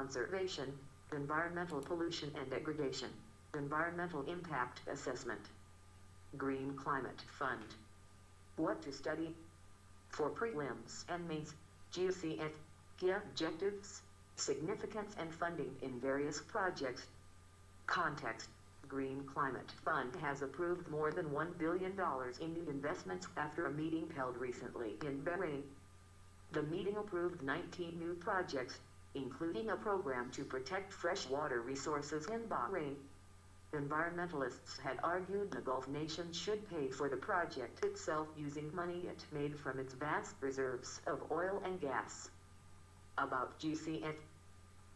conservation, environmental pollution and degradation, environmental impact assessment. Green Climate Fund. What to study? For prelims and mains, GCF, key objectives, significance and funding in various projects. Context. Green Climate Fund has approved more than $1 billion in new investments after a meeting held recently in Bahrain. The meeting approved 19 new projects, including a program to protect freshwater resources in Bahrain. Environmentalists had argued the Gulf nation should pay for the project itself using money it made from its vast reserves of oil and gas. About GCF.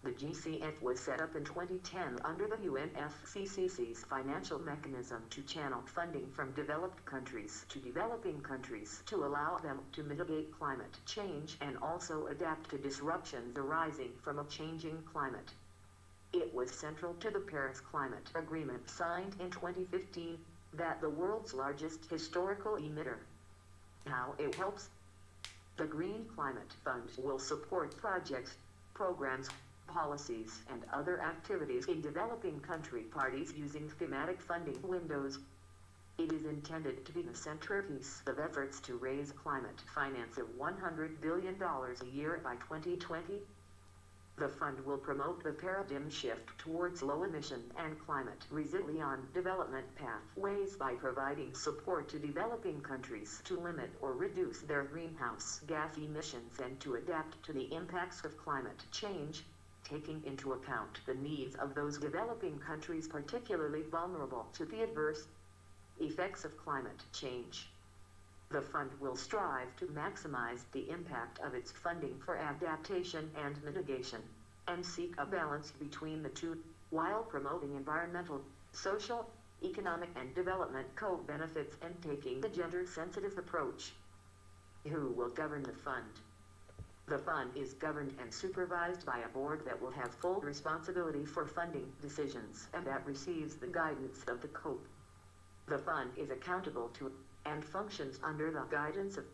The GCF was set up in 2010 under the UNFCCC's financial mechanism to channel funding from developed countries to developing countries to allow them to mitigate climate change and also adapt to disruptions arising from a changing climate. It was central to the Paris Climate Agreement signed in 2015, that the world's largest historical emitter. How it helps? The Green Climate Fund will support projects, programs, policies, and other activities in developing country parties using thematic funding windows. It is intended to be the centerpiece of efforts to raise climate finance of $100 billion a year by 2020. The fund will promote the paradigm shift towards low-emission and climate-resilient development pathways by providing support to developing countries to limit or reduce their greenhouse gas emissions and to adapt to the impacts of climate change, taking into account the needs of those developing countries particularly vulnerable to the adverse effects of climate change. The fund will strive to maximize the impact of its funding for adaptation and mitigation, and seek a balance between the two, while promoting environmental, social, economic and development co-benefits and taking the gender-sensitive approach. Who will govern the fund? The fund is governed and supervised by a board that will have full responsibility for funding decisions and that receives the guidance of the COPE. The fund is accountable to and functions under the guidance of